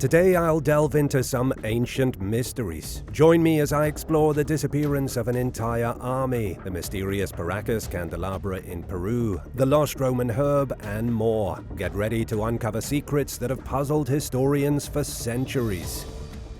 Today I'll delve into some ancient mysteries. Join me as I explore the disappearance of an entire army, the mysterious Paracas Candelabra in Peru, the lost Roman herb, and more. Get ready to uncover secrets that have puzzled historians for centuries.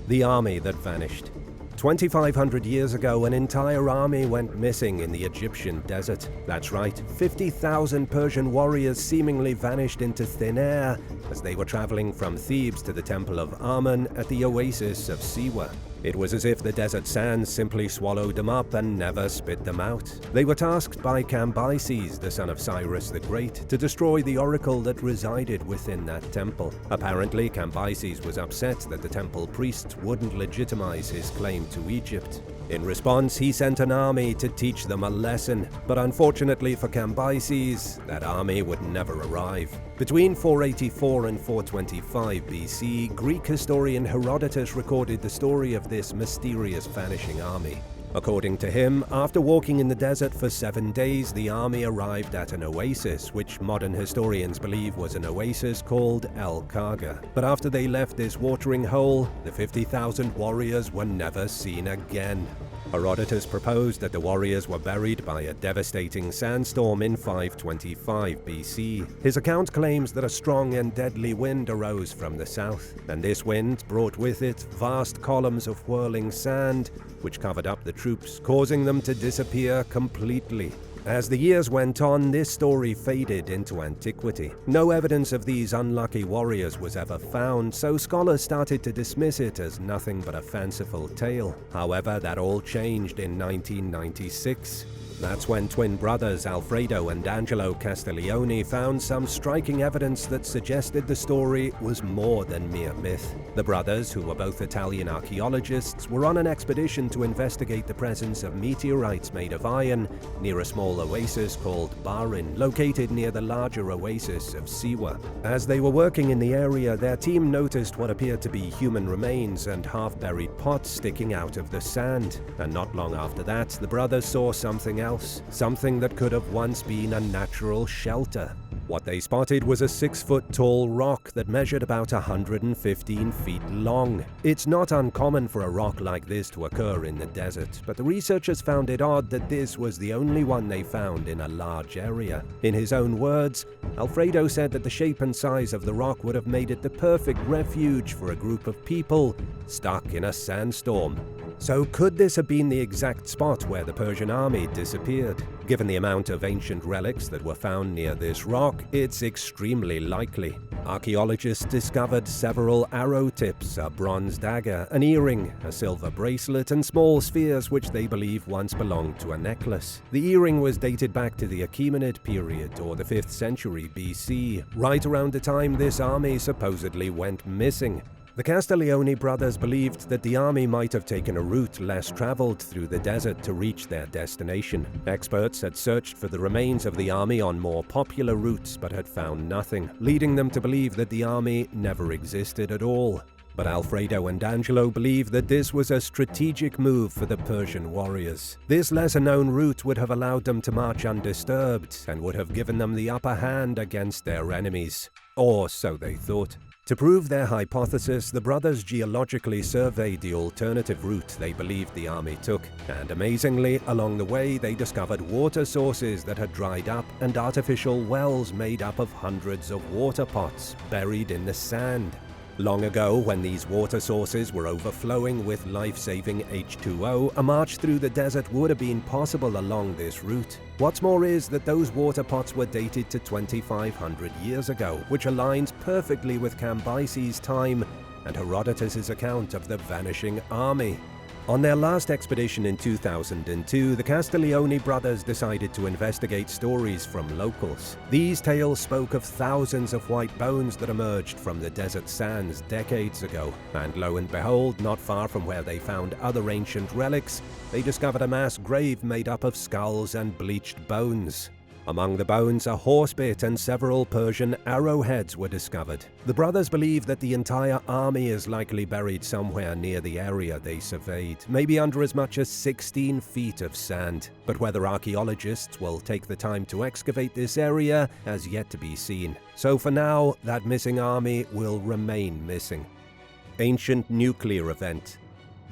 The army that vanished. 2,500 years ago, an entire army went missing in the Egyptian desert. That's right, 50,000 Persian warriors seemingly vanished into thin air as they were traveling from Thebes to the temple of Amun at the oasis of Siwa. It was as if the desert sands simply swallowed them up and never spit them out. They were tasked by Cambyses, the son of Cyrus the Great, to destroy the oracle that resided within that temple. Apparently, Cambyses was upset that the temple priests wouldn't legitimize his claim to Egypt. In response, he sent an army to teach them a lesson, but unfortunately for Cambyses, that army would never arrive. Between 484 and 425 BC, Greek historian Herodotus recorded the story of this mysterious vanishing army. According to him, after walking in the desert for 7 days, the army arrived at an oasis, which modern historians believe was an oasis called El Karga. But after they left this watering hole, the 50,000 warriors were never seen again. Herodotus proposed that the warriors were buried by a devastating sandstorm in 525 BC. His account claims that a strong and deadly wind arose from the south, and this wind brought with it vast columns of whirling sand, which covered up the troops, causing them to disappear completely. As the years went on, this story faded into antiquity. No evidence of these unlucky warriors was ever found, so scholars started to dismiss it as nothing but a fanciful tale. However, that all changed in 1996. That's when twin brothers Alfredo and Angelo Castiglione found some striking evidence that suggested the story was more than mere myth. The brothers, who were both Italian archaeologists, were on an expedition to investigate the presence of meteorites made of iron near a small oasis called Barin, located near the larger oasis of Siwa. As they were working in the area, their team noticed what appeared to be human remains and half-buried pots sticking out of the sand. And not long after that, the brothers saw something something that could have once been a natural shelter. What they spotted was a 6-foot-tall rock that measured about 115 feet long. It's not uncommon for a rock like this to occur in the desert, but the researchers found it odd that this was the only one they found in a large area. In his own words, Alfredo said that the shape and size of the rock would have made it the perfect refuge for a group of people stuck in a sandstorm. So could this have been the exact spot where the Persian army disappeared? Given the amount of ancient relics that were found near this rock, it's extremely likely. Archaeologists discovered several arrow tips, a bronze dagger, an earring, a silver bracelet, and small spheres which they believe once belonged to a necklace. The earring was dated back to the Achaemenid period, or the 5th century BC, right around the time this army supposedly went missing. The Castiglione brothers believed that the army might have taken a route less traveled through the desert to reach their destination. Experts had searched for the remains of the army on more popular routes but had found nothing, leading them to believe that the army never existed at all. But Alfredo and Angelo believe that this was a strategic move for the Persian warriors. This lesser-known route would have allowed them to march undisturbed and would have given them the upper hand against their enemies. Or so they thought. To prove their hypothesis, the brothers geologically surveyed the alternative route they believed the army took, and amazingly, along the way they discovered water sources that had dried up and artificial wells made up of hundreds of water pots buried in the sand. Long ago, when these water sources were overflowing with life-saving H2O, a march through the desert would have been possible along this route. What's more is that those water pots were dated to 2,500 years ago, which aligns perfectly with Cambyses' time and Herodotus' account of the vanishing army. On their last expedition in 2002, the Castiglione brothers decided to investigate stories from locals. These tales spoke of thousands of white bones that emerged from the desert sands decades ago. And lo and behold, not far from where they found other ancient relics, they discovered a mass grave made up of skulls and bleached bones. Among the bones, a horse bit and several Persian arrowheads were discovered. The brothers believe that the entire army is likely buried somewhere near the area they surveyed, maybe under as much as 16 feet of sand. But whether archaeologists will take the time to excavate this area has yet to be seen. So for now, that missing army will remain missing. Ancient nuclear event.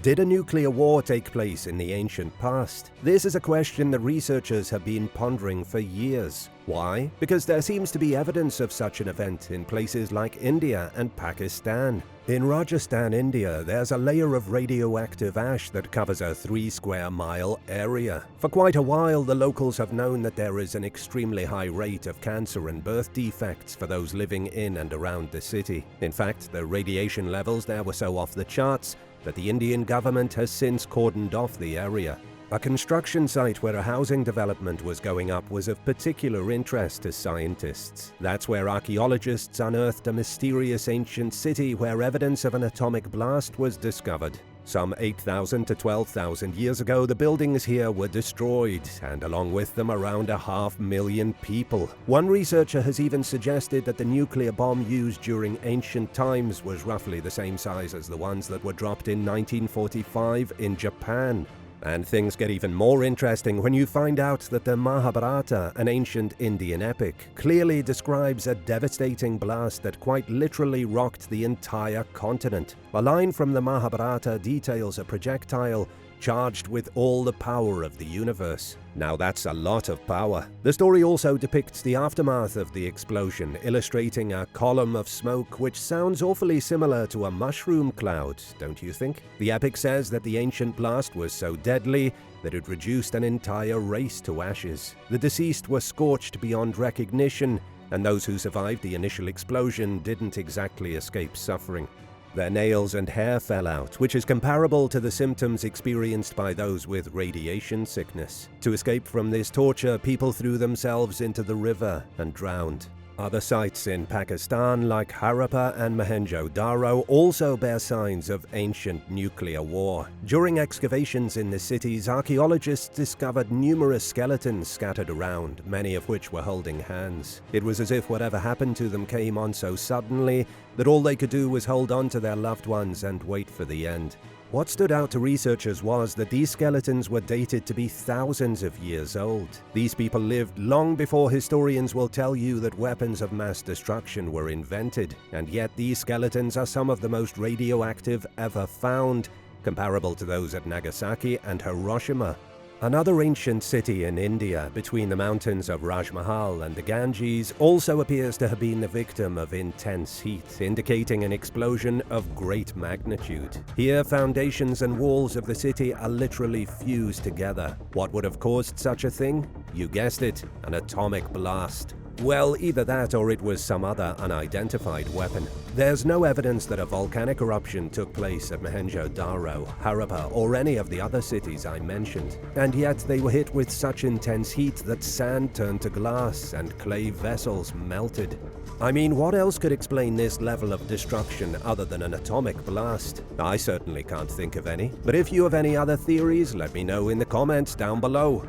Did a nuclear war take place in the ancient past? This is a question that researchers have been pondering for years. Why? Because there seems to be evidence of such an event in places like India and Pakistan. In Rajasthan, India, there's a layer of radioactive ash that covers a 3-square-mile area. For quite a while, the locals have known that there is an extremely high rate of cancer and birth defects for those living in and around the city. In fact, the radiation levels there were so off the charts that the Indian government has since cordoned off the area. A construction site where a housing development was going up was of particular interest to scientists. That's where archaeologists unearthed a mysterious ancient city where evidence of an atomic blast was discovered. Some 8,000 to 12,000 years ago, the buildings here were destroyed, and along with them around 500,000 people. One researcher has even suggested that the nuclear bomb used during ancient times was roughly the same size as the ones that were dropped in 1945 in Japan. And things get even more interesting when you find out that the Mahabharata, an ancient Indian epic, clearly describes a devastating blast that quite literally rocked the entire continent. A line from the Mahabharata details a projectile charged with all the power of the universe. Now that's a lot of power. The story also depicts the aftermath of the explosion, illustrating a column of smoke which sounds awfully similar to a mushroom cloud, don't you think? The epic says that the ancient blast was so deadly that it reduced an entire race to ashes. The deceased were scorched beyond recognition, and those who survived the initial explosion didn't exactly escape suffering. Their nails and hair fell out, which is comparable to the symptoms experienced by those with radiation sickness. To escape from this torture, people threw themselves into the river and drowned. Other sites in Pakistan, like Harappa and Mohenjo-daro, also bear signs of ancient nuclear war. During excavations in the cities, archaeologists discovered numerous skeletons scattered around, many of which were holding hands. It was as if whatever happened to them came on so suddenly that all they could do was hold on to their loved ones and wait for the end. What stood out to researchers was that these skeletons were dated to be thousands of years old. These people lived long before historians will tell you that weapons of mass destruction were invented, and yet these skeletons are some of the most radioactive ever found, comparable to those at Nagasaki and Hiroshima. Another ancient city in India, between the mountains of Rajmahal and the Ganges, also appears to have been the victim of intense heat, indicating an explosion of great magnitude. Here, foundations and walls of the city are literally fused together. What would have caused such a thing? You guessed it, an atomic blast. Well, either that or it was some other unidentified weapon. There's no evidence that a volcanic eruption took place at Mohenjo-daro, Harappa, or any of the other cities I mentioned. And yet they were hit with such intense heat that sand turned to glass and clay vessels melted. I mean, what else could explain this level of destruction other than an atomic blast? I certainly can't think of any. But if you have any other theories, let me know in the comments down below.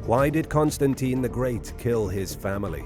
Why did Constantine the Great kill his family?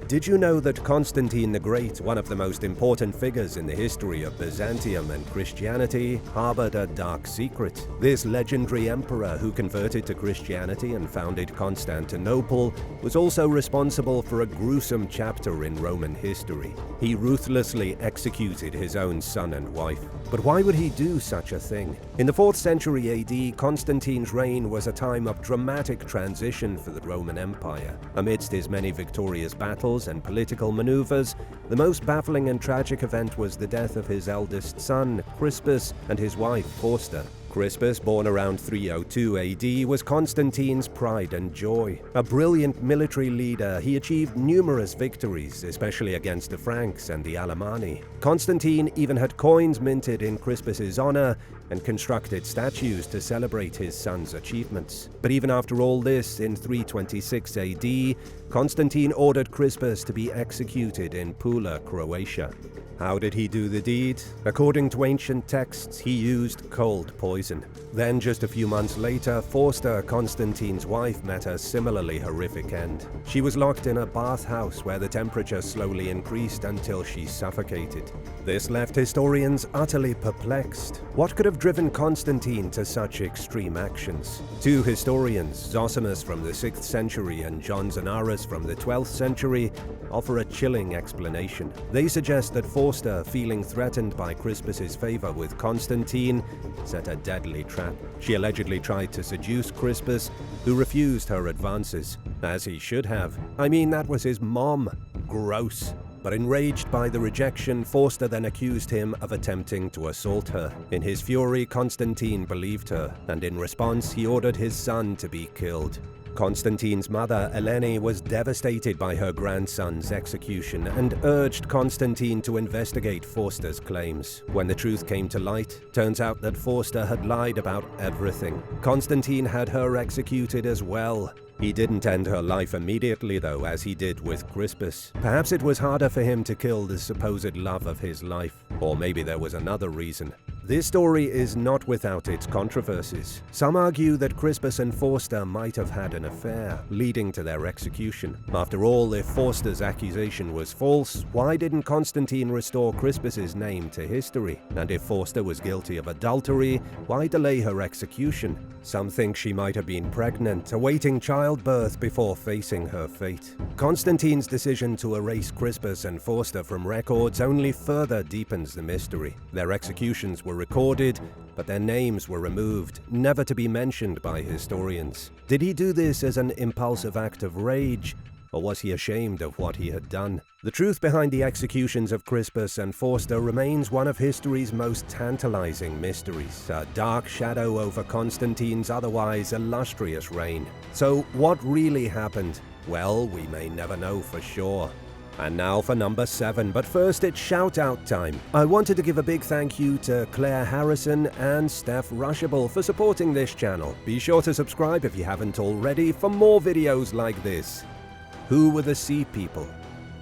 Did you know that Constantine the Great, one of the most important figures in the history of Byzantium and Christianity, harbored a dark secret? This legendary emperor who converted to Christianity and founded Constantinople was also responsible for a gruesome chapter in Roman history. He ruthlessly executed his own son and wife. But why would he do such a thing? In the 4th century AD, Constantine's reign was a time of dramatic transition for the Roman Empire. Amidst his many victorious battles and political maneuvers, the most baffling and tragic event was the death of his eldest son, Crispus, and his wife, Fausta. Crispus, born around 302 AD, was Constantine's pride and joy. A brilliant military leader, he achieved numerous victories, especially against the Franks and the Alemanni. Constantine even had coins minted in Crispus's honor and constructed statues to celebrate his son's achievements. But even after all this, in 326 AD, Constantine ordered Crispus to be executed in Pula, Croatia. How did he do the deed? According to ancient texts, he used cold poison. Then, just a few months later, Fausta, Constantine's wife, met a similarly horrific end. She was locked in a bathhouse where the temperature slowly increased until she suffocated. This left historians utterly perplexed. What could have driven Constantine to such extreme actions? Two historians, Zosimus from the 6th century and John Zanaras from the 12th century, offer a chilling explanation. They suggest that Forster, feeling threatened by Crispus's favor with Constantine, set a deadly trap. She allegedly tried to seduce Crispus, who refused her advances, as he should have. I mean, that was his mom. Gross. But enraged by the rejection, Forster then accused him of attempting to assault her. In his fury, Constantine believed her, and in response, he ordered his son to be killed. Constantine's mother, Eleni, was devastated by her grandson's execution and urged Constantine to investigate Forster's claims. When the truth came to light, turns out that Forster had lied about everything. Constantine had her executed as well. He didn't end her life immediately, though, as he did with Crispus. Perhaps it was harder for him to kill the supposed love of his life. Or maybe there was another reason. This story is not without its controversies. Some argue that Crispus and Forster might have had an affair, leading to their execution. After all, if Forster's accusation was false, why didn't Constantine restore Crispus's name to history? And if Forster was guilty of adultery, why delay her execution? Some think she might have been pregnant, awaiting childbirth before facing her fate. Constantine's decision to erase Crispus and Forster from records only further deepens the mystery. Their executions were recorded, but their names were removed, never to be mentioned by historians. Did he do this as an impulsive act of rage, or was he ashamed of what he had done? The truth behind the executions of Crispus and Forster remains one of history's most tantalizing mysteries, a dark shadow over Constantine's otherwise illustrious reign. So what really happened? Well, we may never know for sure. And now for number 7, but first it's shout-out time. I wanted to give a big thank you to Claire Harrison and Steph Rushable for supporting this channel. Be sure to subscribe if you haven't already for more videos like this. Who were the Sea People?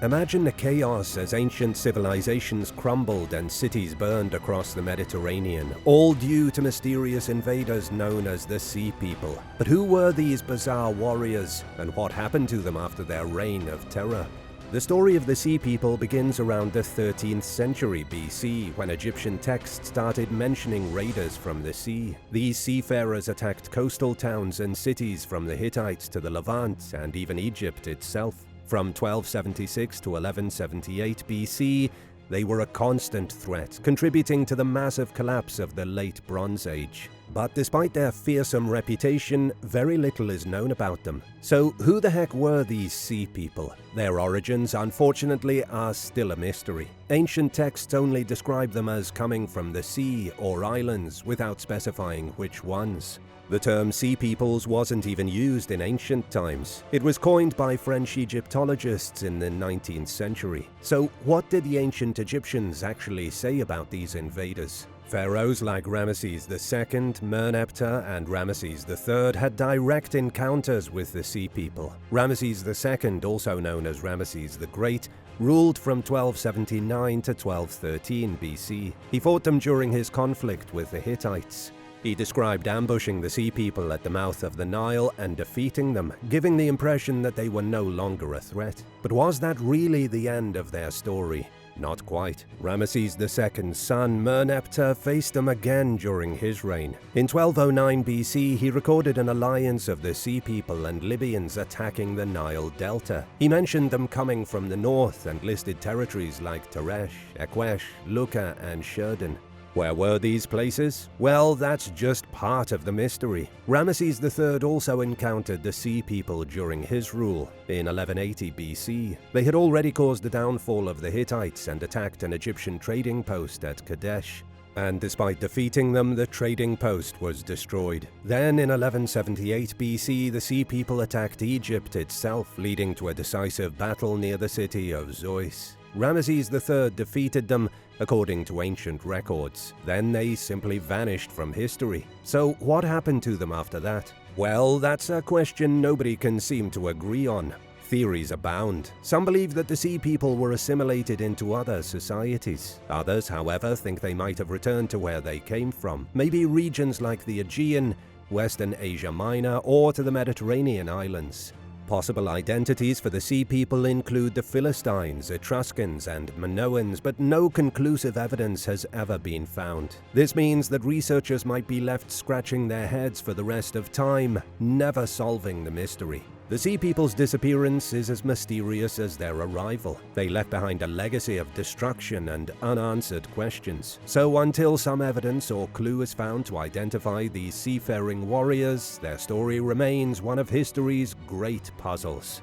Imagine the chaos as ancient civilizations crumbled and cities burned across the Mediterranean, all due to mysterious invaders known as the Sea People. But who were these bizarre warriors, and what happened to them after their reign of terror? The story of the Sea People begins around the 13th century BC, when Egyptian texts started mentioning raiders from the sea. These seafarers attacked coastal towns and cities from the Hittites to the Levant and even Egypt itself. From 1276 to 1178 BC, they were a constant threat, contributing to the massive collapse of the Late Bronze Age. But despite their fearsome reputation, very little is known about them. So who the heck were these Sea People? Their origins, unfortunately, are still a mystery. Ancient texts only describe them as coming from the sea or islands, without specifying which ones. The term Sea Peoples wasn't even used in ancient times. It was coined by French Egyptologists in the 19th century. So what did the ancient Egyptians actually say about these invaders? Pharaohs like Ramesses II, Merneptah, and Ramesses III had direct encounters with the Sea People. Ramesses II, also known as Ramesses the Great, ruled from 1279 to 1213 BC. He fought them during his conflict with the Hittites. He described ambushing the Sea People at the mouth of the Nile and defeating them, giving the impression that they were no longer a threat. But was that really the end of their story? Not quite. Ramesses II's son, Merneptah, faced them again during his reign. In 1209 BC, he recorded an alliance of the Sea People and Libyans attacking the Nile Delta. He mentioned them coming from the north and listed territories like Teresh, Ekwesh, Lucca, and Shurden. Where were these places? Well, that's just part of the mystery. Ramesses III also encountered the Sea People during his rule. In 1180 BC, they had already caused the downfall of the Hittites and attacked an Egyptian trading post at Kadesh. And despite defeating them, the trading post was destroyed. Then in 1178 BC, the Sea People attacked Egypt itself, leading to a decisive battle near the city of Zeus. Ramesses III defeated them, according to ancient records. Then they simply vanished from history. So what happened to them after that? Well, that's a question nobody can seem to agree on. Theories abound. Some believe that the Sea People were assimilated into other societies. Others, however, think they might have returned to where they came from, maybe regions like the Aegean, Western Asia Minor, or to the Mediterranean islands. Possible identities for the Sea People include the Philistines, Etruscans, and Minoans, but no conclusive evidence has ever been found. This means that researchers might be left scratching their heads for the rest of time, never solving the mystery. The Sea People's disappearance is as mysterious as their arrival. They left behind a legacy of destruction and unanswered questions. So until some evidence or clue is found to identify these seafaring warriors, their story remains one of history's great puzzles.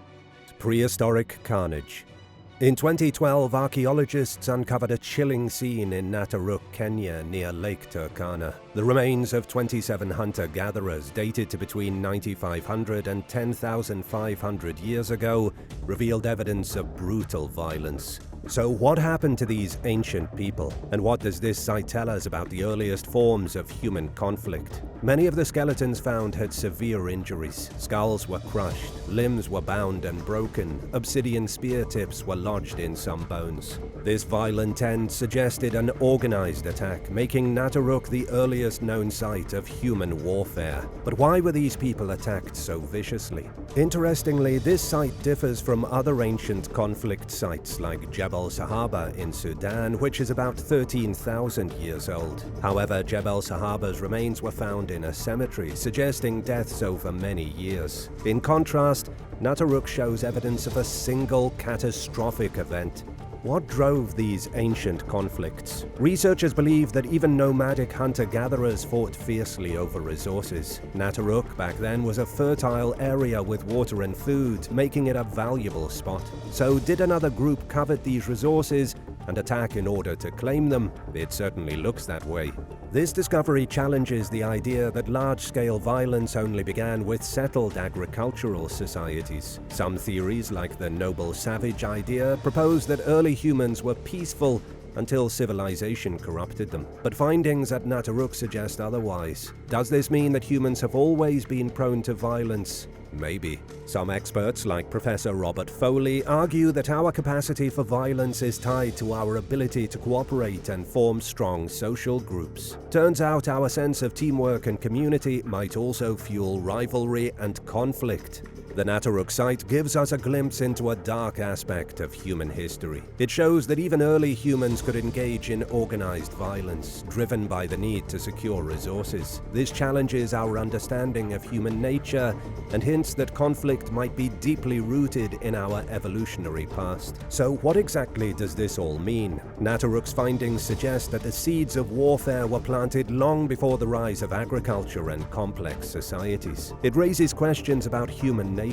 Prehistoric Carnage. In 2012, archaeologists uncovered a chilling scene in Nataruk, Kenya, near Lake Turkana. The remains of 27 hunter-gatherers dated to between 9,500 and 10,500 years ago revealed evidence of brutal violence. So what happened to these ancient people? And what does this site tell us about the earliest forms of human conflict? Many of the skeletons found had severe injuries. Skulls were crushed, limbs were bound and broken, obsidian spear tips were lodged in some bones. This violent end suggested an organized attack, making Nataruk the earliest known site of human warfare. But why were these people attacked so viciously? Interestingly, this site differs from other ancient conflict sites like Jebel Sahaba in Sudan, which is about 13,000 years old. However, Jebel Sahaba's remains were found in a cemetery, suggesting deaths over many years. In contrast, Nataruk shows evidence of a single catastrophic event. What drove these ancient conflicts? Researchers believe that even nomadic hunter-gatherers fought fiercely over resources. Nataruk back then was a fertile area with water and food, making it a valuable spot. So did another group covet these resources and attack in order to claim them? It certainly looks that way. This discovery challenges the idea that large-scale violence only began with settled agricultural societies. Some theories, like the noble savage idea, propose that early humans were peaceful until civilization corrupted them. But findings at Nataruk suggest otherwise. Does this mean that humans have always been prone to violence? Maybe. Some experts, like Professor Robert Foley, argue that our capacity for violence is tied to our ability to cooperate and form strong social groups. Turns out our sense of teamwork and community might also fuel rivalry and conflict. The Nataruk site gives us a glimpse into a dark aspect of human history. It shows that even early humans could engage in organized violence, driven by the need to secure resources. This challenges our understanding of human nature and hints that conflict might be deeply rooted in our evolutionary past. So what exactly does this all mean? Nataruk's findings suggest that the seeds of warfare were planted long before the rise of agriculture and complex societies. It raises questions about human nature.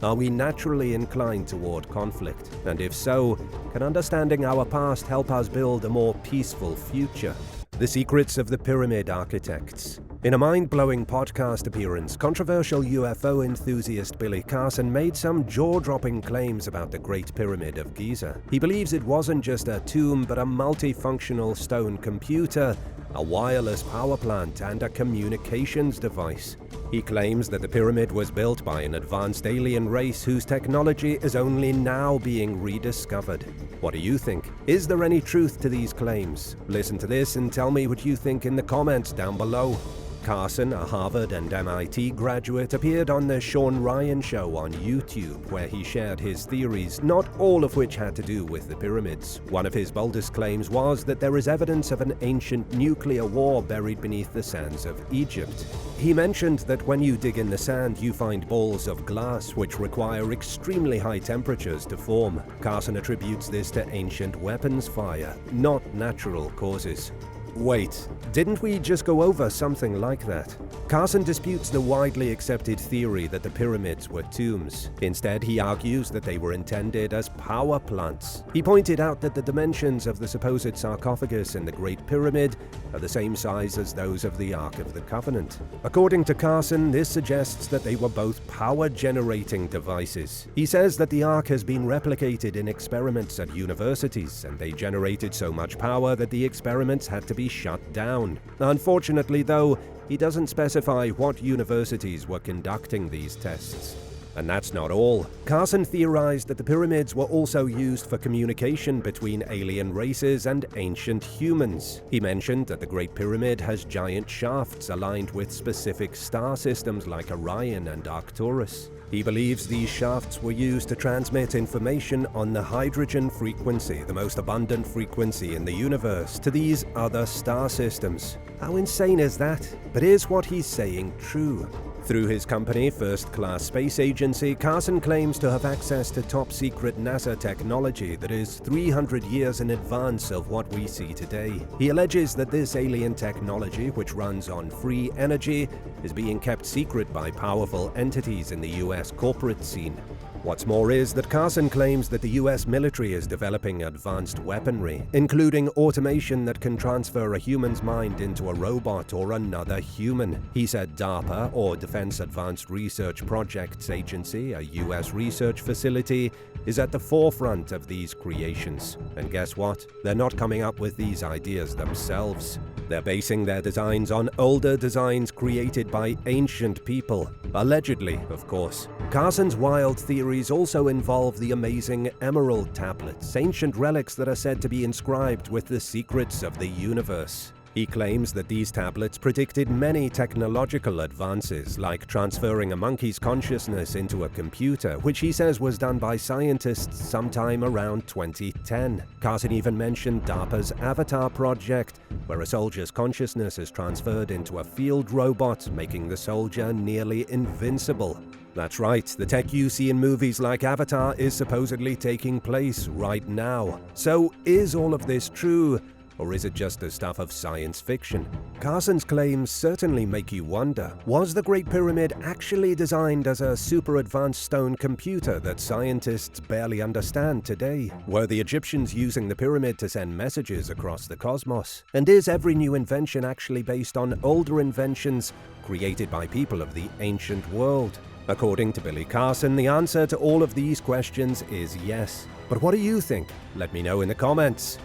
Are we naturally inclined toward conflict? And if so, can understanding our past help us build a more peaceful future? The secrets of the pyramid architects. In a mind-blowing podcast appearance, controversial UFO enthusiast Billy Carson made some jaw-dropping claims about the Great Pyramid of Giza. He believes it wasn't just a tomb, but a multifunctional stone computer, a wireless power plant, and a communications device. He claims that the pyramid was built by an advanced alien race whose technology is only now being rediscovered. What do you think? Is there any truth to these claims? Listen to this and tell me what you think in the comments down below. Carson, a Harvard and MIT graduate, appeared on the Sean Ryan Show on YouTube, where he shared his theories, not all of which had to do with the pyramids. One of his boldest claims was that there is evidence of an ancient nuclear war buried beneath the sands of Egypt. He mentioned that when you dig in the sand, you find balls of glass which require extremely high temperatures to form. Carson attributes this to ancient weapons fire, not natural causes. Wait, didn't we just go over something like that? Carson disputes the widely accepted theory that the pyramids were tombs. Instead, he argues that they were intended as power plants. He pointed out that the dimensions of the supposed sarcophagus in the Great Pyramid are the same size as those of the Ark of the Covenant. According to Carson, this suggests that they were both power-generating devices. He says that the Ark has been replicated in experiments at universities, and they generated so much power that the experiments had to be shut down. Unfortunately, though, he doesn't specify what universities were conducting these tests. And that's not all. Carson theorized that the pyramids were also used for communication between alien races and ancient humans. He mentioned that the Great Pyramid has giant shafts aligned with specific star systems like Orion and Arcturus. He believes these shafts were used to transmit information on the hydrogen frequency, the most abundant frequency in the universe, to these other star systems. How insane is that? But is what he's saying true? Through his company, First Class Space Agency, Carson claims to have access to top-secret NASA technology that is 300 years in advance of what we see today. He alleges that this alien technology, which runs on free energy, is being kept secret by powerful entities in the US corporate scene. What's more is that Carson claims that the US military is developing advanced weaponry, including automation that can transfer a human's mind into a robot or another human. He said DARPA, or Defense Advanced Research Projects Agency, a US research facility, is at the forefront of these creations. And guess what? They're not coming up with these ideas themselves. They're basing their designs on older designs created by ancient people. Allegedly, of course. Carson's wild theories also involve the amazing emerald tablets, ancient relics that are said to be inscribed with the secrets of the universe. He claims that these tablets predicted many technological advances, like transferring a monkey's consciousness into a computer, which he says was done by scientists sometime around 2010. Carson even mentioned DARPA's Avatar project, where a soldier's consciousness is transferred into a field robot, making the soldier nearly invincible. That's right, the tech you see in movies like Avatar is supposedly taking place right now. So is all of this true? Or is it just the stuff of science fiction? Carson's claims certainly make you wonder, was the Great Pyramid actually designed as a super advanced stone computer that scientists barely understand today? Were the Egyptians using the pyramid to send messages across the cosmos? And is every new invention actually based on older inventions created by people of the ancient world? According to Billy Carson, the answer to all of these questions is yes. But what do you think? Let me know in the comments.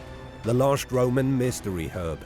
The Lost Roman Mystery Herb.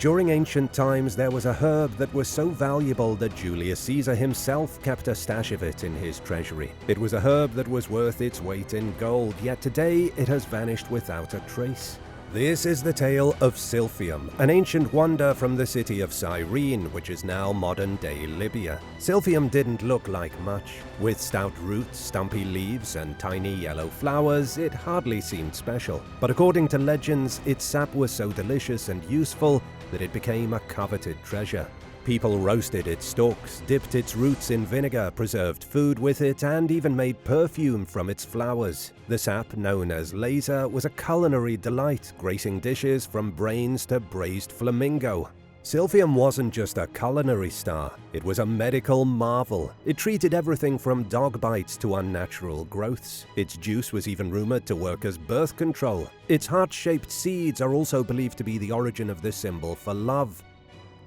During ancient times, there was a herb that was so valuable that Julius Caesar himself kept a stash of it in his treasury. It was a herb that was worth its weight in gold, yet today it has vanished without a trace. This is the tale of Silphium, an ancient wonder from the city of Cyrene, which is now modern-day Libya. Silphium didn't look like much. With stout roots, stumpy leaves, and tiny yellow flowers, it hardly seemed special. But according to legends, its sap was so delicious and useful that it became a coveted treasure. People roasted its stalks, dipped its roots in vinegar, preserved food with it, and even made perfume from its flowers. The sap, known as laser, was a culinary delight, gracing dishes from brains to braised flamingo. Silphium wasn't just a culinary star, it was a medical marvel. It treated everything from dog bites to unnatural growths. Its juice was even rumored to work as birth control. Its heart-shaped seeds are also believed to be the origin of the symbol for love.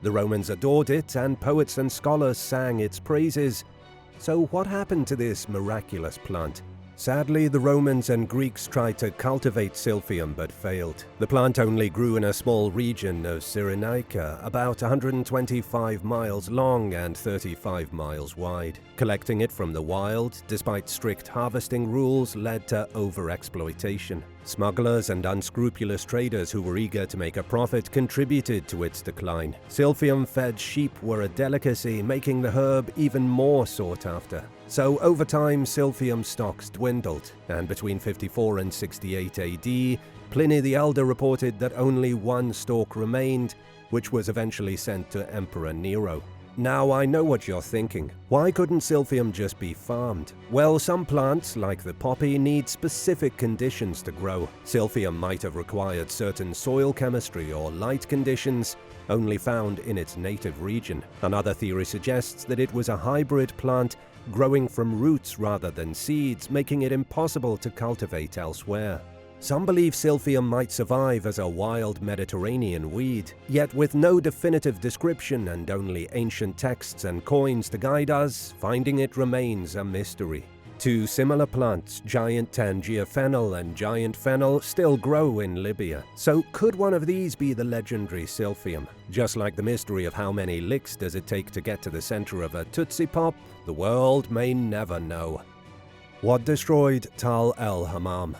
The Romans adored it, and poets and scholars sang its praises. So what happened to this miraculous plant? Sadly, the Romans and Greeks tried to cultivate Silphium but failed. The plant only grew in a small region of Cyrenaica, about 125 miles long and 35 miles wide. Collecting it from the wild, despite strict harvesting rules, led to overexploitation. Smugglers and unscrupulous traders who were eager to make a profit contributed to its decline. Silphium-fed sheep were a delicacy, making the herb even more sought after. So over time, Silphium stocks dwindled, and between 54 and 68 AD, Pliny the Elder reported that only one stalk remained, which was eventually sent to Emperor Nero. Now I know what you're thinking. Why couldn't Silphium just be farmed? Well, some plants, like the poppy, need specific conditions to grow. Silphium might have required certain soil chemistry or light conditions, only found in its native region. Another theory suggests that it was a hybrid plant growing from roots rather than seeds, making it impossible to cultivate elsewhere. Some believe Silphium might survive as a wild Mediterranean weed, yet with no definitive description and only ancient texts and coins to guide us, finding it remains a mystery. Two similar plants, giant Tangier fennel and giant fennel, still grow in Libya. So could one of these be the legendary Silphium? Just like the mystery of how many licks does it take to get to the center of a Tootsie Pop, the world may never know. What destroyed Tal Al Hamam?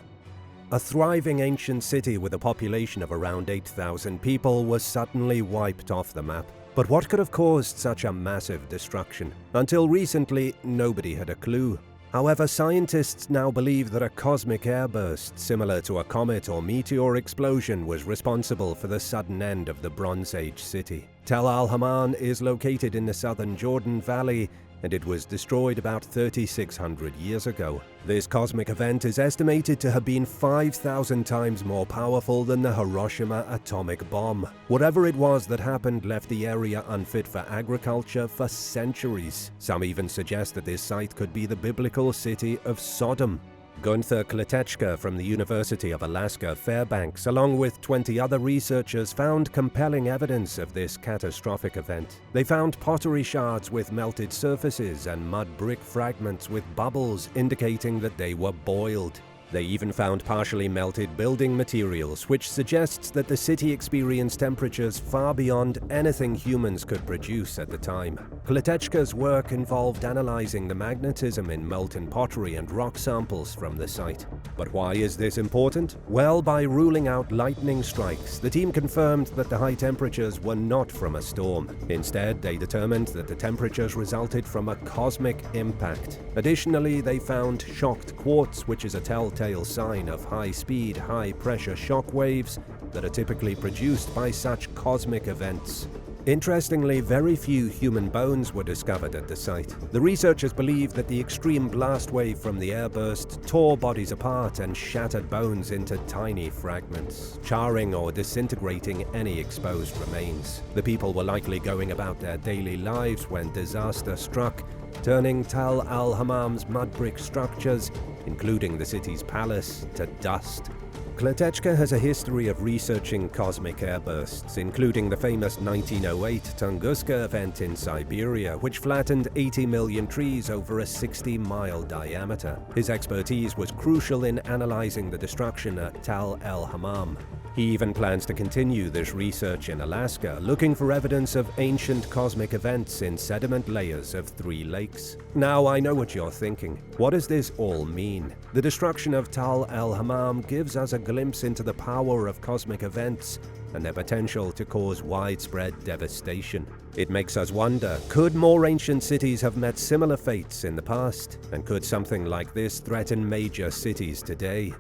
A thriving ancient city with a population of around 8,000 people was suddenly wiped off the map. But what could have caused such a massive destruction? Until recently, nobody had a clue. However, scientists now believe that a cosmic airburst similar to a comet or meteor explosion was responsible for the sudden end of the Bronze Age city. Tal Al Hamam is located in the southern Jordan Valley, and it was destroyed about 3,600 years ago. This cosmic event is estimated to have been 5,000 times more powerful than the Hiroshima atomic bomb. Whatever it was that happened left the area unfit for agriculture for centuries. Some even suggest that this site could be the biblical city of Sodom. Gunther Kletechka from the University of Alaska Fairbanks, along with 20 other researchers, found compelling evidence of this catastrophic event. They found pottery shards with melted surfaces and mud brick fragments with bubbles indicating that they were boiled. They even found partially melted building materials, which suggests that the city experienced temperatures far beyond anything humans could produce at the time. Kletechka's work involved analyzing the magnetism in molten pottery and rock samples from the site. But why is this important? Well, by ruling out lightning strikes, the team confirmed that the high temperatures were not from a storm. Instead, they determined that the temperatures resulted from a cosmic impact. Additionally, they found shocked quartz, which is a telltale sign of high-speed, high-pressure shock waves that are typically produced by such cosmic events. Interestingly, very few human bones were discovered at the site. The researchers believe that the extreme blast wave from the airburst tore bodies apart and shattered bones into tiny fragments, charring or disintegrating any exposed remains. The people were likely going about their daily lives when disaster struck, turning Tal Al Hamam's mud brick structures, including the city's palace, to dust. Kletechka has a history of researching cosmic airbursts, including the famous 1908 Tunguska event in Siberia, which flattened 80 million trees over a 60-mile diameter. His expertise was crucial in analyzing the destruction at Tal Al Hamam. He even plans to continue this research in Alaska, looking for evidence of ancient cosmic events in sediment layers of 3 lakes. Now, I know what you're thinking. What does this all mean? The destruction of Tal Al Hamam gives us a glimpse into the power of cosmic events and their potential to cause widespread devastation. It makes us wonder, could more ancient cities have met similar fates in the past? And could something like this threaten major cities today?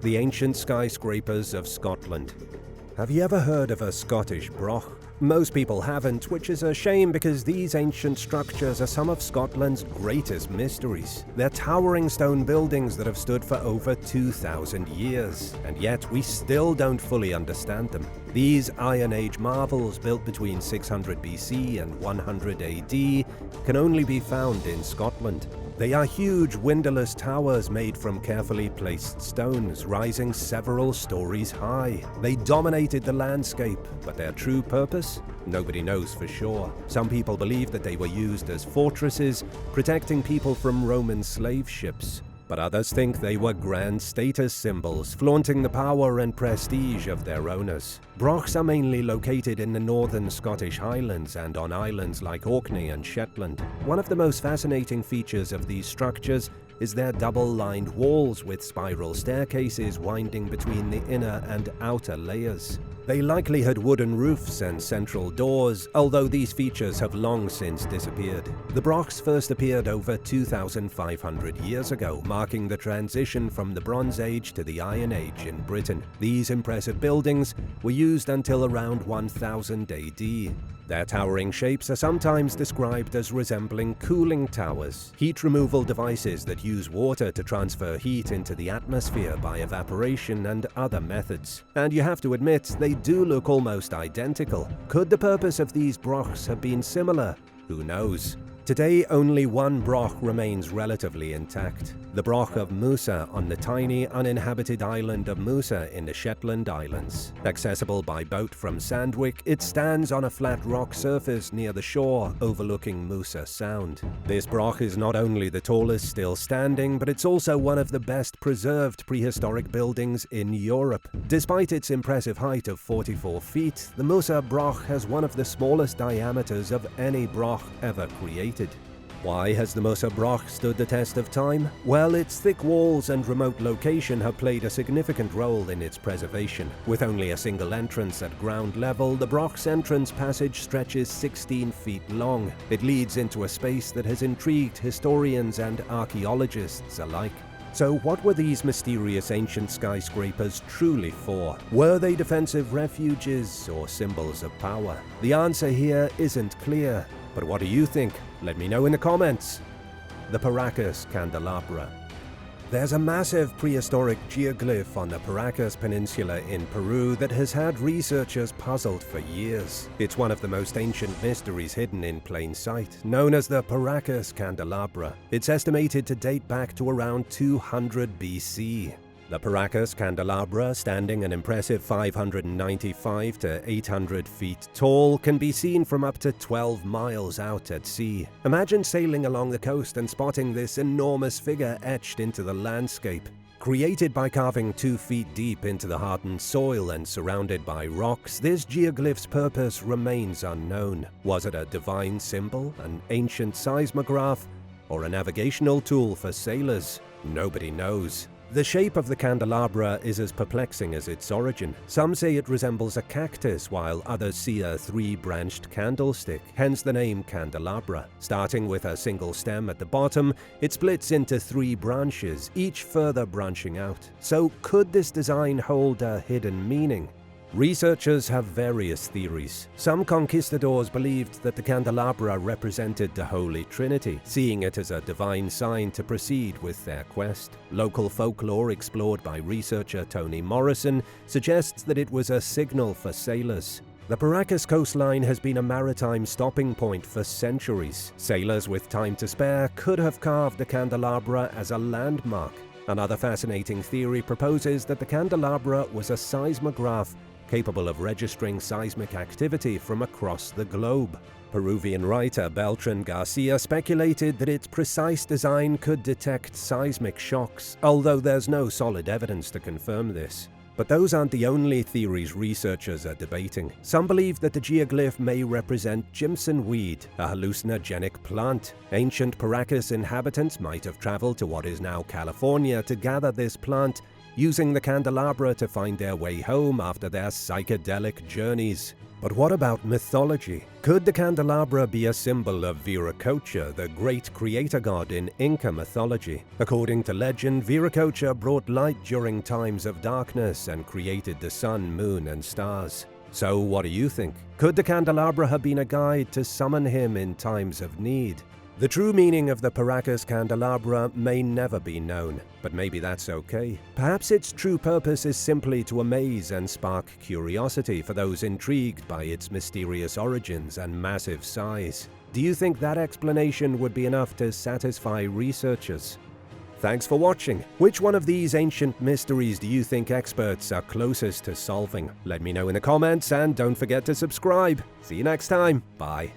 The ancient skyscrapers of Scotland. Have you ever heard of a Scottish broch? Most people haven't, which is a shame because these ancient structures are some of Scotland's greatest mysteries. They're towering stone buildings that have stood for over 2,000 years, and yet we still don't fully understand them. These Iron Age marvels, built between 600 BC and 100 AD, can only be found in Scotland. They are huge windowless towers made from carefully placed stones, rising several stories high. They dominated the landscape, but their true purpose? Nobody knows for sure. Some people believe that they were used as fortresses, protecting people from Roman slave ships. But others think they were grand status symbols, flaunting the power and prestige of their owners. Brochs are mainly located in the northern Scottish Highlands and on islands like Orkney and Shetland. One of the most fascinating features of these structures is their double-lined walls with spiral staircases winding between the inner and outer layers. They likely had wooden roofs and central doors, although these features have long since disappeared. The brochs first appeared over 2,500 years ago, marking the transition from the Bronze Age to the Iron Age in Britain. These impressive buildings were used until around 1000 AD. Their towering shapes are sometimes described as resembling cooling towers, heat removal devices that use water to transfer heat into the atmosphere by evaporation and other methods. And you have to admit, they do look almost identical. Could the purpose of these brochs have been similar? Who knows? Today, only one broch remains relatively intact, the broch of Musa on the tiny, uninhabited island of Musa in the Shetland Islands. Accessible by boat from Sandwich, it stands on a flat rock surface near the shore overlooking Musa Sound. This broch is not only the tallest still standing, but it's also one of the best preserved prehistoric buildings in Europe. Despite its impressive height of 44 feet, the Musa broch has one of the smallest diameters of any broch ever created. Why has the Musa Broch stood the test of time? Well, its thick walls and remote location have played a significant role in its preservation. With only a single entrance at ground level, the Broch's entrance passage stretches 16 feet long. It leads into a space that has intrigued historians and archaeologists alike. So what were these mysterious ancient skyscrapers truly for? Were they defensive refuges or symbols of power? The answer here isn't clear. But what do you think? Let me know in the comments. The Paracas Candelabra. There's a massive prehistoric geoglyph on the Paracas Peninsula in Peru that has had researchers puzzled for years. It's one of the most ancient mysteries hidden in plain sight, known as the Paracas Candelabra. It's estimated to date back to around 200 BC. The Paracas Candelabra, standing an impressive 595 to 800 feet tall, can be seen from up to 12 miles out at sea. Imagine sailing along the coast and spotting this enormous figure etched into the landscape. Created by carving 2 feet deep into the hardened soil and surrounded by rocks, this geoglyph's purpose remains unknown. Was it a divine symbol, an ancient seismograph, or a navigational tool for sailors? Nobody knows. The shape of the candelabra is as perplexing as its origin. Some say it resembles a cactus, while others see a 3-branched candlestick, hence the name candelabra. Starting with a single stem at the bottom, it splits into 3 branches, each further branching out. So could this design hold a hidden meaning? Researchers have various theories. Some conquistadors believed that the candelabra represented the Holy Trinity, seeing it as a divine sign to proceed with their quest. Local folklore explored by researcher Toni Morrison suggests that it was a signal for sailors. The Paracas coastline has been a maritime stopping point for centuries. Sailors with time to spare could have carved the candelabra as a landmark. Another fascinating theory proposes that the candelabra was a seismograph capable of registering seismic activity from across the globe. Peruvian writer Beltrán García speculated that its precise design could detect seismic shocks, although there's no solid evidence to confirm this. But those aren't the only theories researchers are debating. Some believe that the geoglyph may represent Jimson weed, a hallucinogenic plant. Ancient Paracas inhabitants might have traveled to what is now California to gather this plant, using the candelabra to find their way home after their psychedelic journeys. But what about mythology? Could the candelabra be a symbol of Viracocha, the great creator god in Inca mythology? According to legend, Viracocha brought light during times of darkness and created the sun, moon, and stars. So what do you think? Could the candelabra have been a guide to summon him in times of need? The true meaning of the Paracas Candelabra may never be known, but maybe that's okay. Perhaps its true purpose is simply to amaze and spark curiosity for those intrigued by its mysterious origins and massive size. Do you think that explanation would be enough to satisfy researchers? Thanks for watching. Which one of these ancient mysteries do you think experts are closest to solving? Let me know in the comments and don't forget to subscribe. See you next time. Bye.